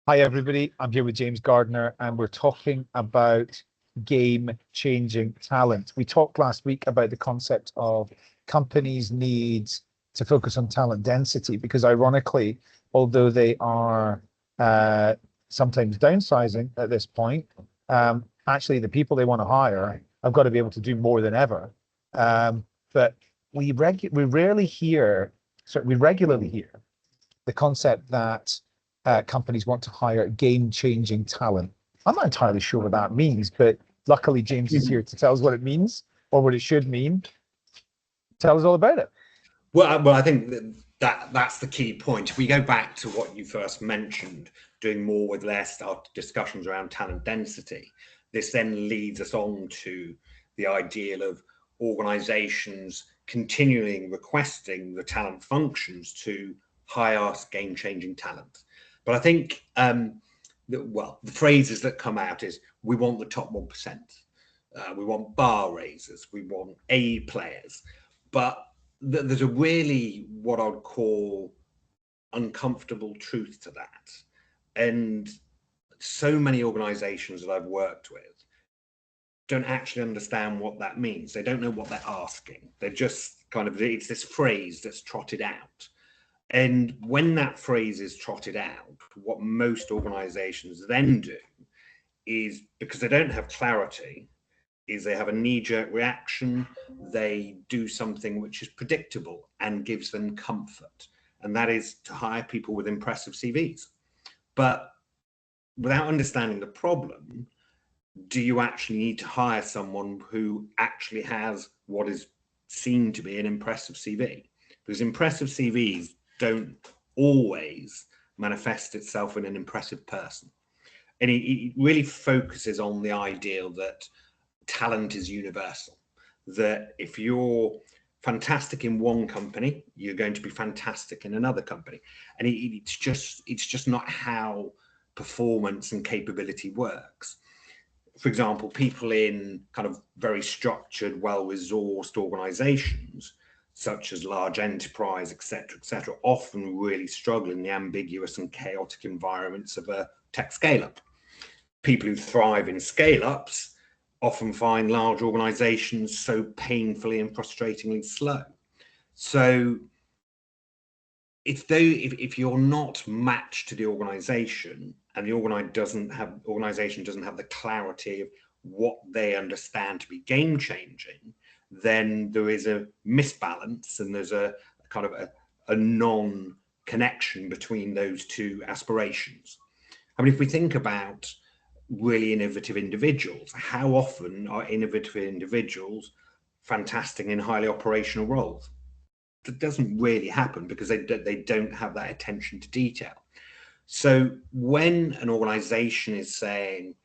Hi, everybody. I'm here with James Gardner, and we're talking about game-changing talent. We talked last week about the concept of companies need to focus on talent density because, ironically, although they are sometimes downsizing at this point, actually the people they want to hire have got to be able to do more than ever. But we regularly hear the concept that companies want to hire game-changing talent. I'm not entirely sure what that means, but luckily James is here to tell us what it means or what it should mean. Tell us all about it. Well, I think that's the key point. If we go back to what you first mentioned, doing more with less, our discussions around talent density, this then leads us on to the ideal of organizations continually requesting the talent functions to hire game-changing talent. But I think, the phrases that come out is, we want the top 1%. We want bar raisers. We want A players. But there's a really, what I'd call, uncomfortable truth to that. And so many organizations that I've worked with don't actually understand what that means. They don't know what they're asking. They're just it's this phrase that's trotted out. And when that phrase is trotted out, what most organizations then do is, because they don't have clarity, is they have a knee-jerk reaction. They do something which is predictable and gives them comfort. And that is to hire people with impressive CVs. But without understanding the problem, do you actually need to hire someone who actually has what is seen to be an impressive CV? Because impressive CVs don't always manifest itself in an impressive person. And it really focuses on the ideal that talent is universal, that if you're fantastic in one company, you're going to be fantastic in another company. And it's just not how performance and capability works. For example, people in kind of very structured, well-resourced organizations, such as large enterprise, et cetera, often really struggle in the ambiguous and chaotic environments of a tech scale-up. People who thrive in scale-ups often find large organizations so painfully and frustratingly slow. So if you're not matched to the organization, and the organization doesn't have the clarity of what they understand to be game-changing, then there is a misbalance and there's a kind of a non-connection between those two aspirations. I mean, if we think about really innovative individuals, how often are innovative individuals fantastic in highly operational roles? That doesn't really happen because they don't have that attention to detail. So when an organization is saying,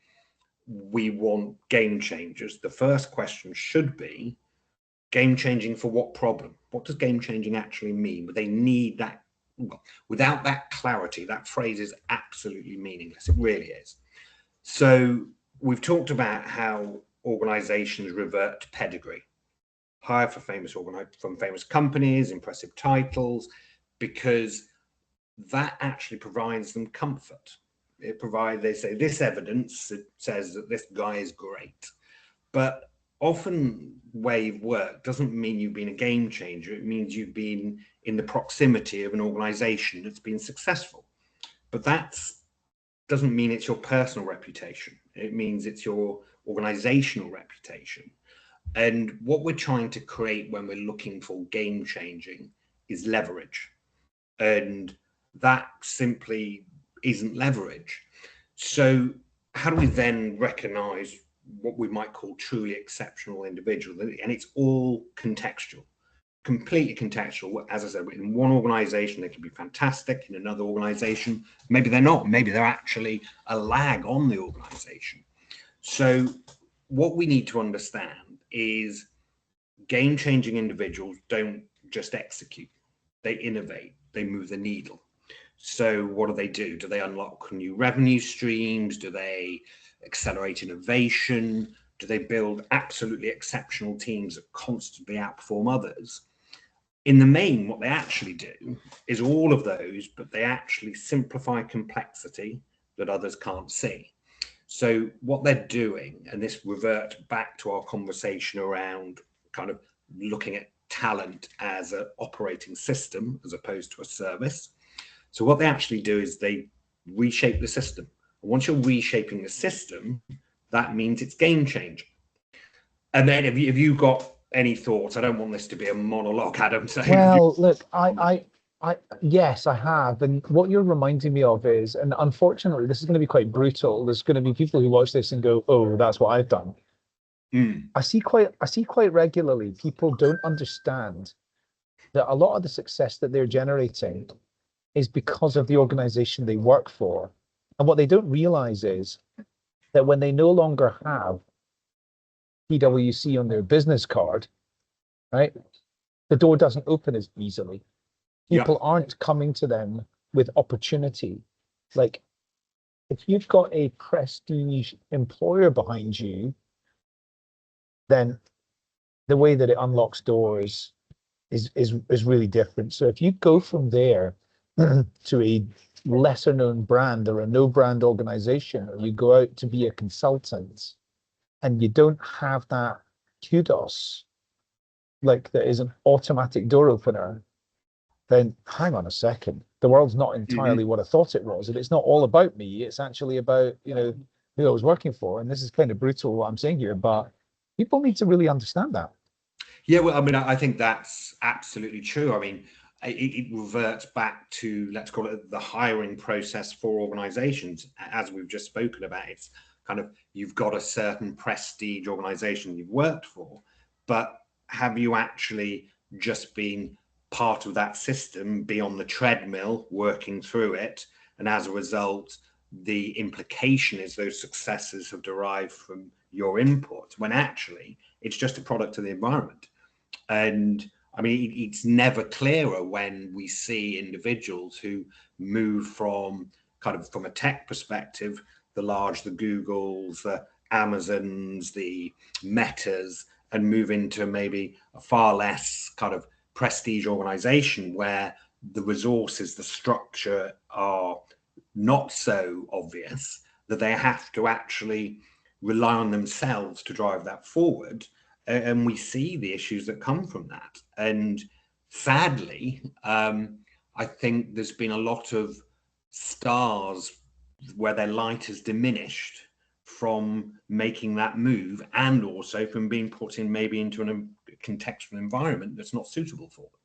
we want game changers, the first question should be, game changing for what problem? What does game changing actually mean? They need that. Well, without that clarity, that phrase is absolutely meaningless. It really is. So we've talked about how organizations revert to pedigree, hire from famous companies, impressive titles, because that actually provides them comfort. They say this evidence says that this guy is great. But often where you've worked doesn't mean you've been a game changer. It means you've been in the proximity of an organization that's been successful. But that doesn't mean it's your personal reputation. It means it's your organizational reputation. And what we're trying to create when we're looking for game changing is leverage. And that simply isn't leverage. So how do we then recognize what we might call truly exceptional individuals? And it's all contextual, completely contextual. As I said, in one organization, they can be fantastic. In another organization, maybe they're not. Maybe they're actually a lag on the organization. So what we need to understand is game-changing individuals don't just execute. They innovate. They move the needle. So what do? Do they unlock new revenue streams? Do they accelerate innovation? Do they build absolutely exceptional teams that constantly outperform others? In the main, what they actually do is all of those, but they actually simplify complexity that others can't see. So what they're doing, and this reverts back to our conversation around kind of looking at talent as an operating system as opposed to a service. So what they actually do is they reshape the system. And once you're reshaping the system, that means it's game changing. And then have you got any thoughts? I don't want this to be a monologue, Adam. So Well, look, yes, I have. And what you're reminding me of is, and unfortunately, this is going to be quite brutal. There's going to be people who watch this and go, "Oh, that's what I've done." I see quite regularly people don't understand that a lot of the success that they're generating is because of the organization they work for. And what they don't realize is that when they no longer have PwC on their business card, right, the door doesn't open as easily. People aren't coming to them with opportunity. Like, if you've got a prestige employer behind you, then the way that it unlocks doors is really different. So if you go from there to a lesser known brand or a no brand organization, or you go out to be a consultant and you don't have that kudos, like that is an automatic door opener, then hang on a second. The world's not entirely what I thought it was. And it's not all about me. It's actually about, who I was working for. And this is kind of brutal what I'm saying here, but people need to really understand that. Yeah, well, I mean, I think that's absolutely true. I mean, it reverts back to, let's call it the hiring process for organizations. As we've just spoken about, it's kind of, you've got a certain prestige organization you've worked for, but have you actually just been part of that system, be on the treadmill, working through it? And as a result, the implication is those successes have derived from your input, when actually it's just a product of the environment. And I mean, it's never clearer when we see individuals who move from kind of, from a tech perspective, the Googles, the Amazons, the Metas, and move into maybe a far less kind of prestige organization where the resources, the structure are not so obvious, that they have to actually rely on themselves to drive that forward. And we see the issues that come from that. And sadly, I think there's been a lot of stars where their light has diminished from making that move, and also from being put in maybe into a contextual environment that's not suitable for them.